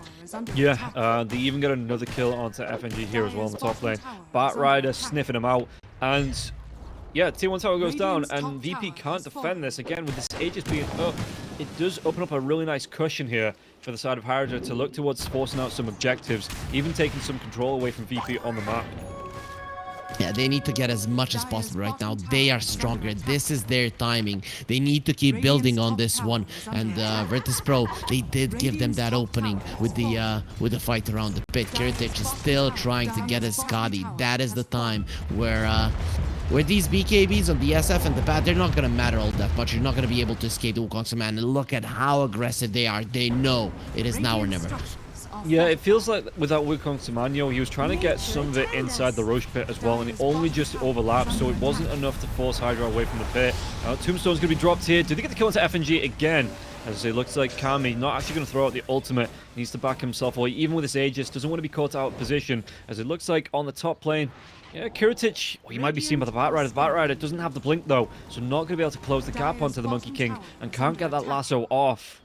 Yeah, they even got another kill onto FNG here as well in the top lane. Batrider sniffing him out. And yeah, T1 tower goes down, and VP can't defend this. Again, with this Aegis being up, it does open up a really nice cushion here for the side of HYDRA to look towards forcing out some objectives, even taking some control away from VP on the map. Yeah, they need to get as much as possible right now. They are stronger. This is their timing. They need to keep building on this one. And Virtus.pro, they did give them that opening with the fight around the pit. Kiritich is still trying to get his Skadi. That is the time where these BKBs on the SF and the BAT, they're not going to matter all that much. You're not going to be able to escape the Wukong's command. And look at how aggressive they are. They know it is now or never. Yeah, it feels like without Wukong Samanyo, he was trying to get some of it inside the Roche pit as well, and it only just overlapped, so it wasn't enough to force HYDRA away from the pit. Tombstone's going to be dropped here. Do they get the kill into FNG again? As it looks like Kami not actually going to throw out the ultimate. He needs to back himself away, even with his Aegis. Doesn't want to be caught out of position, as it looks like on the top lane. Yeah, Kiritich, he might be seen by the Batrider. The Batrider doesn't have the blink though, so not going to be able to close the gap onto the Monkey King, and can't get that lasso off.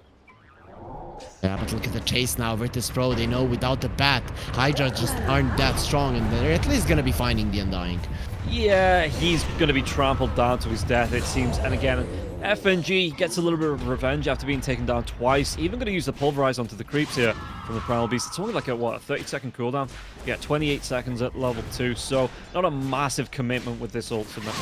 Yeah, but look at the chase now. Virtus.pro, they know without the bat, HYDRA just aren't that strong, and they're at least going to be finding the Undying. Yeah, he's going to be trampled down to his death, it seems. And again, FNG gets a little bit of revenge after being taken down twice. Even going to use the Pulverize onto the creeps here from the Primal Beast. It's only like a 30-second cooldown. Yeah, 28 seconds at level 2, so not a massive commitment with this ultimate.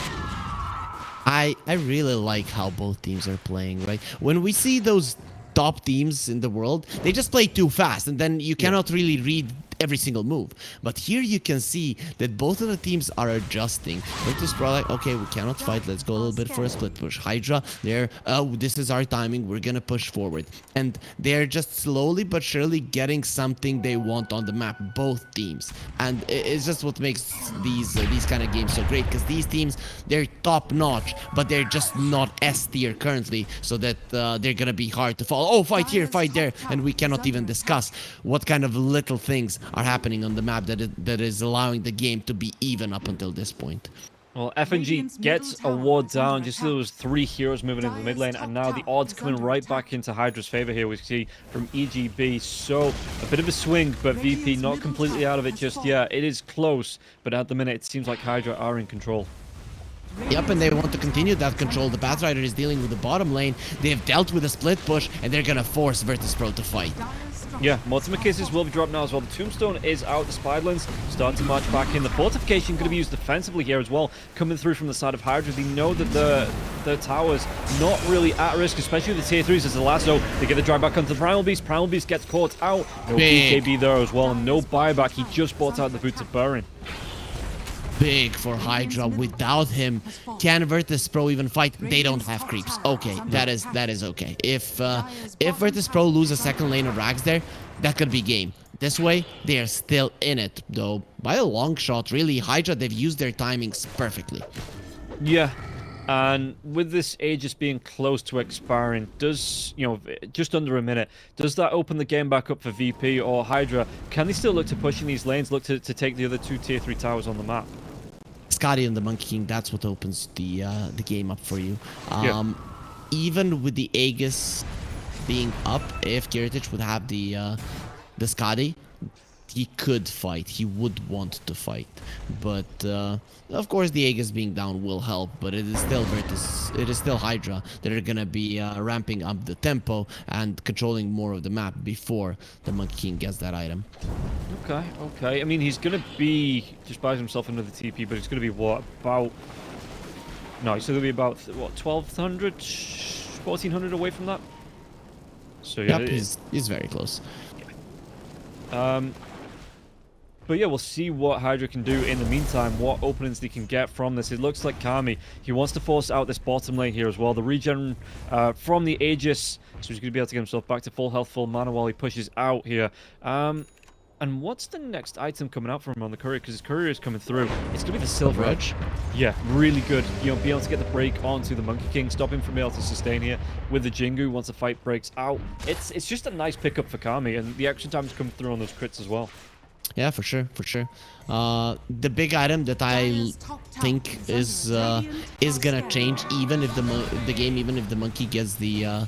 I really like how both teams are playing, right? When we see those top teams in the world, they just play too fast, and then you cannot really read every single move. But here you can see that both of the teams are adjusting. Virtus.pro like, okay, we cannot fight, let's go a little bit for a split push. HYDRA, they're, oh, this is our timing, we're gonna push forward. And they're just slowly but surely getting something they want on the map, both teams. And it's just what makes these kind of games so great, because these teams, they're top notch, but they're just not S tier currently, so that they're gonna be hard to follow. Oh, fight here, fight there, and we cannot even discuss what kind of little things are happening on the map that is allowing the game to be even up until this point. Well, FNG gets a ward down. Just those 3 heroes moving into the mid lane, and now the odds coming right back into HYDRA's favor here. We see from EGB, so a bit of a swing, but VP not completely out of it just yet. It is close, but at the minute it seems like HYDRA are in control. Yep, and they want to continue that control. The Batrider is dealing with the bottom lane. They have dealt with a split push, and they're gonna force Virtus.pro to fight. Yeah, multiple kisses will be dropped now as well. The Tombstone is out. The Spiderlands start to march back in. The fortification going to be used defensively here as well, coming through from the side of HYDRA. They know that the tower's not really at risk, especially with the tier 3s as the lasso. They get the drive back onto the Primal Beast. Primal Beast gets caught out. No BKB there as well, and no buyback. He just bought out the Boots of Burying. Big for HYDRA. Without him, can Virtus.pro even fight? They don't have creeps. Okay, that is okay. If Virtus.pro lose a second lane of Rags there, that could be game. This way, they are still in it, though by a long shot. Really, HYDRA, they've used their timings perfectly. Yeah, and with this Aegis being close to expiring, does, you know, just under a minute, does that open the game back up for VP or HYDRA? Can they still look to pushing these lanes, look to take the other 2 tier 3 towers on the map? Skadi and the Monkey King, that's what opens the game up for you. Yeah. Even with the Aegis being up, if Kiritich would have the Skadi, he could fight. He would want to fight. But of course the Aegis being down will help, but it is still it is still HYDRA that are gonna be ramping up the tempo and controlling more of the map before the Monkey King gets that item. Okay. I mean, he's gonna be just buys himself another TP, but it's gonna be what, about, no, he's gonna be about what, 1200, 1400 away from that. So yeah, yep, he's very close. But yeah, we'll see what HYDRA can do in the meantime, what openings they can get from this. It looks like Kami, he wants to force out this bottom lane here as well. The regen from the Aegis, so he's going to be able to get himself back to full health, full mana while he pushes out here. And what's the next item coming out from him on the courier? Because his courier is coming through. It's going to be the Silver Edge. Yeah, really good. You know, be able to get the break onto the Monkey King, stop him from being able to sustain here with the Jingu once the fight breaks out. It's just a nice pickup for Kami, and the action times come through on those crits as well. Yeah, for sure, for sure. The big item that I think is gonna change, even if even if the monkey gets the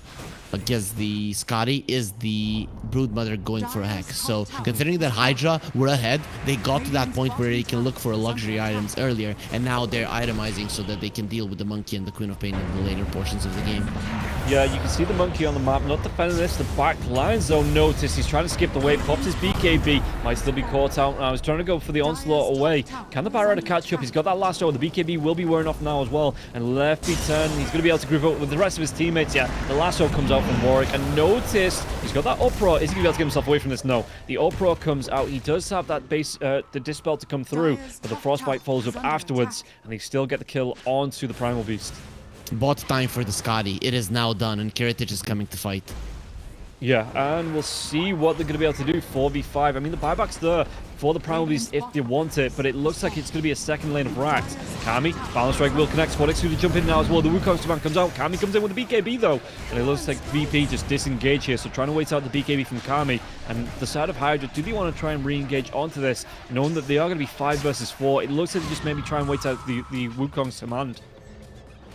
Scotty, is the Broodmother going for a hex. So considering that Hydra were ahead, they got to that point where they can look for luxury items earlier, and now they're itemizing so that they can deal with the monkey and the Queen of Pain in the later portions of the game. Yeah, you can see the monkey on the map, not defending this. The back lines, though, notice he's trying to skip the wave, pops his BKB, might still be caught out now. He's trying to go for the onslaught away. Can the Barretta catch up? He's got that lasso. The BKB will be wearing off now as well. And lefty turn, he's going to be able to group up with the rest of his teammates. Yeah, the lasso comes out from Warwick, and notice he's got that uproar. Is he going to be able to get himself away from this? No. The uproar comes out. He does have that base, the dispel to come through, but the frostbite follows up afterwards, and they still get the kill onto the Primal Beast. Bot time for the Scotty. It is now done, and Kiritich is coming to fight. Yeah, and we'll see what they're going to be able to do. 4v5. I mean, the buyback's there for the Primal Beast if they want it, but it looks like it's going to be a second lane of racks. Kami, Balance Strike will connect. Squadix going to jump in now as well. The Wukong's command comes out. Kami comes in with the BKB, though, and it looks like VP just disengaged here, so trying to wait out the BKB from Kami. And the side of Hydra, do they want to try and re-engage onto this, knowing that they are going to be 5 versus 4? It looks like they just maybe try and wait out the Wukong's command.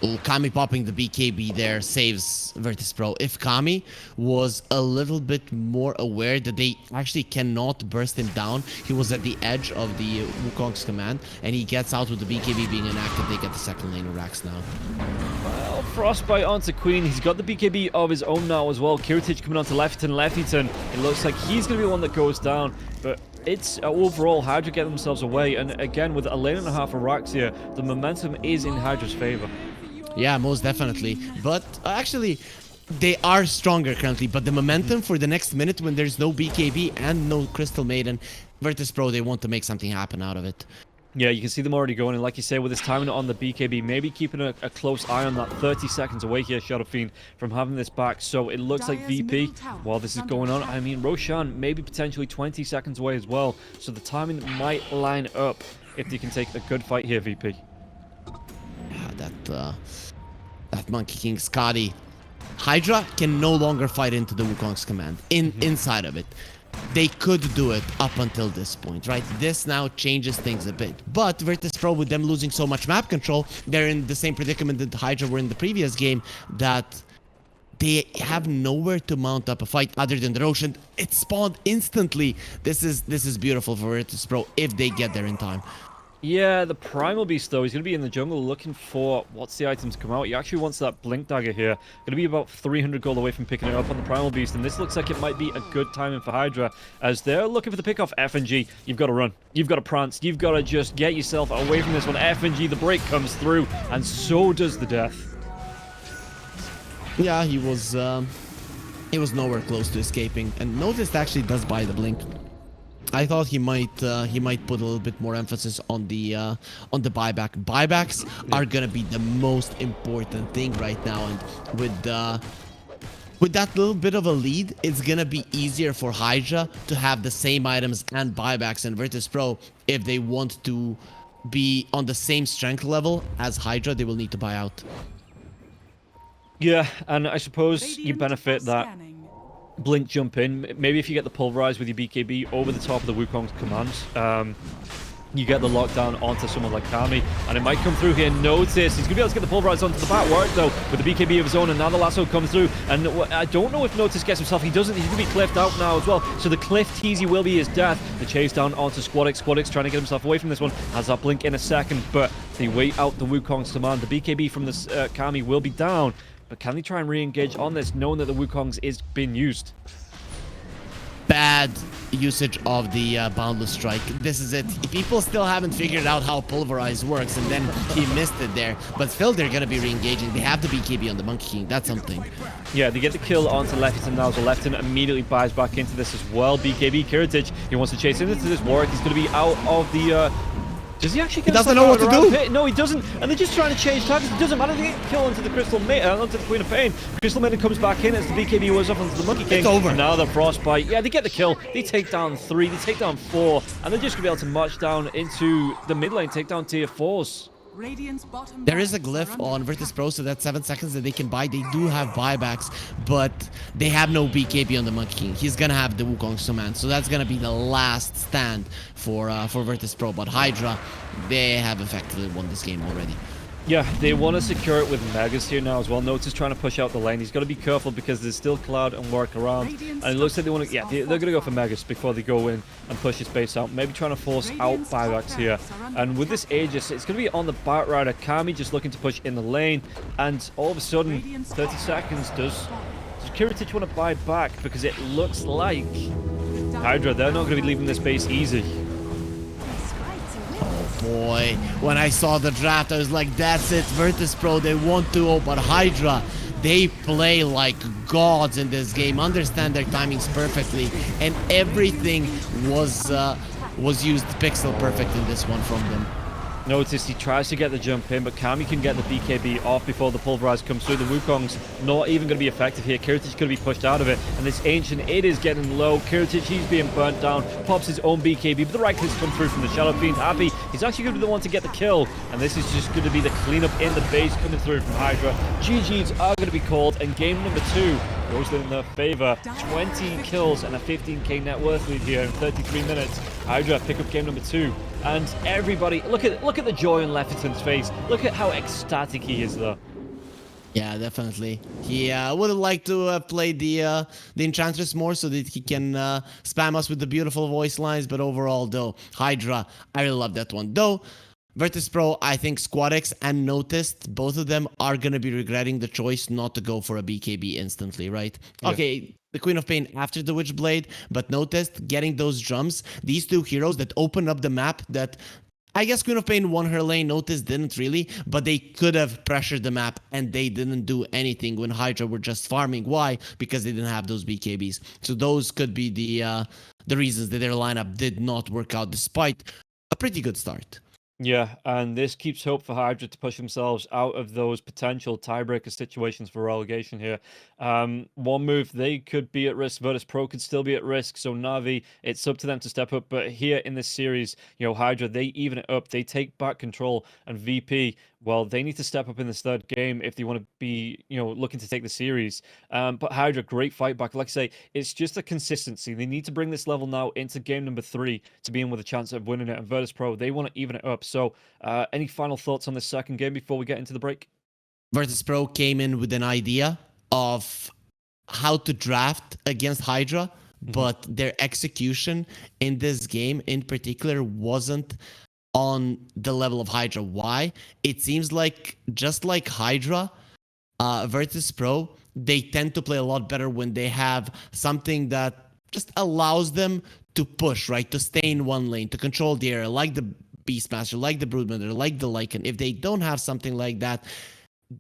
Ooh, Kami popping the BKB there saves Virtus.pro. If Kami was a little bit more aware that they actually cannot burst him down, he was at the edge of the Wukong's command, and he gets out with the BKB being inactive, they get the second lane of racks now. Well, Frostbite onto Queen. He's got the BKB of his own now as well. Kiritich coming onto Leftyton. It looks like he's going to be the one that goes down, but it's overall Hydra get themselves away, and again with a lane and a half of racks here, the momentum is in Hydra's favor. Yeah, most definitely. But actually, they are stronger currently. But the momentum for the next minute when there's no BKB and no Crystal Maiden, Virtus.pro, they want to make something happen out of it. Yeah, you can see them already going. And like you say, with his timing on the BKB, maybe keeping a close eye on that. 30 seconds away here, Shadow Fiend, from having this back. So it looks like VP, while this is going on, I mean, Roshan maybe potentially 20 seconds away as well. So the timing might line up if they can take a good fight here, VP. Yeah, that Monkey King Scotty. Hydra can no longer fight into the Wukong's command. Inside of it. They could do it up until this point, right? This now changes things a bit. But Virtus.pro, with them losing so much map control, they're in the same predicament that Hydra were in the previous game, that they have nowhere to mount up a fight other than the Roshan. It spawned instantly. This is beautiful for Virtus.pro if they get there in time. Yeah, the Primal Beast, though, he's going to be in the jungle looking for what's the item to come out. He actually wants that Blink Dagger here. Going to be about 300 gold away from picking it up on the Primal Beast, and this looks like it might be a good timing for Hydra, as they're looking for the pick off FNG. You've got to run. You've got to prance. You've got to just get yourself away from this one. FNG, the break comes through, and so does the death. Yeah, he was nowhere close to escaping, and Noticed actually does buy the Blink. I thought he might put a little bit more emphasis on the buyback. Buybacks are gonna be the most important thing right now, and with that little bit of a lead, it's gonna be easier for Hydra to have the same items and buybacks and Virtus.pro. If they want to be on the same strength level as Hydra, they will need to buy out. Yeah, and I suppose you benefit that Blink jump in. Maybe if you get the Pulverize with your BKB over the top of the Wukong's commands, you get the lockdown onto someone like Kami, and it might come through here. Notice he's going to be able to get the Pulverize onto the back work, though, with the BKB of his own, and now the lasso comes through, and I don't know if Notice gets himself. He doesn't. He's going to be cliffed out now as well, so the cliff teasy will be his death. The chase down onto Squadix. Squadix trying to get himself away from this one. Has that Blink in a second, but they wait out the Wukong's command. The BKB from this Kami will be down. But can they try and re-engage on this, knowing that the Wukong's is being used? Bad usage of the Boundless Strike. This is it. People still haven't figured out how Pulverize works, and then he missed it there. But still, they're going to be re-engaging. They have the BKB on the Monkey King. That's something. Yeah, they get the kill onto Leftyton now, so Leftyton immediately buys back into this as well. BKB, Kiritich, he wants to chase into this Warwick. He's going to be out of the Does he actually get doesn't know what to do. No, he doesn't. And they're just trying to change targets. It doesn't matter. They get kill onto the onto the Queen of Pain. Crystal Maiden comes back in as the BKB was up onto the Monkey King. It's over. And now the Frostbite. Yeah, they get the kill. They take down 3. They take down 4. And they're just going to be able to march down into the mid lane, take down tier 4s. There is a glyph on Virtus.pro, so that's 7 seconds that they can buy. They do have buybacks, but they have no BKB on the Monkey King. He's gonna have the Wukong Summon, so that's gonna be the last stand for Virtus.pro. But HYDRA, they have effectively won this game already. Yeah, they want to secure it with Megas here now as well. Notice trying to push out the lane. He's got to be careful because there's still Cloud and Work around. And it looks like they want to... Yeah, they're going to go for Megas before they go in and push his base out. Maybe trying to force out buybacks here. And with this Aegis, it's going to be on the Batrider. Kami just looking to push in the lane. And all of a sudden, 30 seconds does Kiritich want to buy back? Because it looks like HYDRA, they're not going to be leaving this base easy. Boy, when I saw the draft, I was like, that's it, Virtus.pro, they want to, but HYDRA, they play like gods in this game, understand their timings perfectly, and everything was used pixel perfect in this one from them. Notice he tries to get the jump in, but Kami can get the BKB off before the Pulverize comes through. The Wukong's not even going to be effective here. Kiritich going to be pushed out of it, and this Ancient, it is getting low. Kiritich, he's being burnt down, pops his own BKB, but the right clicks come through from the Shadow Fiend. Happy, he's actually going to be the one to get the kill, and this is just going to be the cleanup in the base coming through from HYDRA. GG's are going to be called, and game number 2 goes in their favor. 20 kills and a 15k net worth lead here in 33 minutes. HYDRA pick up game number 2. And everybody, look at the joy on Lefferton's face. Look at how ecstatic he is, though. Yeah, definitely. He would have liked to have played the Enchantress more so that he can spam us with the beautiful voice lines. But overall, though, HYDRA, I really love that one. Though, Virtus.pro, I think SquadX and Noticed, both of them are going to be regretting the choice not to go for a BKB instantly, right? Yeah. Okay, the Queen of Pain after the Witchblade, but Noticed getting those drums, these two heroes that open up the map that... I guess Queen of Pain won her lane, Notice didn't really, but they could have pressured the map and they didn't do anything when HYDRA were just farming. Why? Because they didn't have those BKBs. So those could be the reasons that their lineup did not work out despite a pretty good start. Yeah, and this keeps hope for HYDRA to push themselves out of those potential tiebreaker situations for relegation here. One move, they could be at risk. Virtus.pro could still be at risk. So Na'Vi, it's up to them to step up. But here in this series, you know, HYDRA, they even it up. They take back control. And VP, well, they need to step up in this third game if they want to be, you know, looking to take the series. But HYDRA, great fight back. Like I say, it's just a consistency. They need to bring this level now into game number 3 to be in with a chance of winning it. And Virtus.pro, they want to even it up. So any final thoughts on this second game before we get into the break? Virtus.pro came in with an idea of how to draft against HYDRA, but their execution in this game in particular wasn't on the level of HYDRA. Why? It seems like, just like HYDRA, Virtus.pro, they tend to play a lot better when they have something that just allows them to push, right? To stay in one lane, to control the area, like the Beastmaster, like the Broodmother, like the Lycan. If they don't have something like that,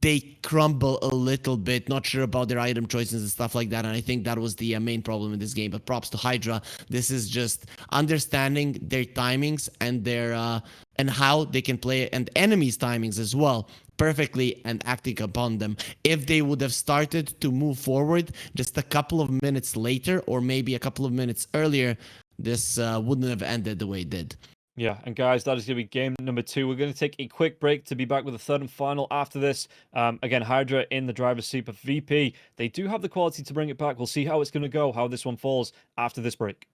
they crumble a little bit, not sure about their item choices and stuff like that. And I think that was the main problem in this game. But props to HYDRA. This is just understanding their timings and their and how they can play, and enemies' timings as well, perfectly, and acting upon them. If they would have started to move forward just a couple of minutes later, or maybe a couple of minutes earlier, this wouldn't have ended the way it did. Yeah, and guys, that is going to be game number 2. We're going to take a quick break to be back with the third and final after this. Again, HYDRA in the driver's seat, but VP, they do have the quality to bring it back. We'll see how it's going to go, how this one falls after this break.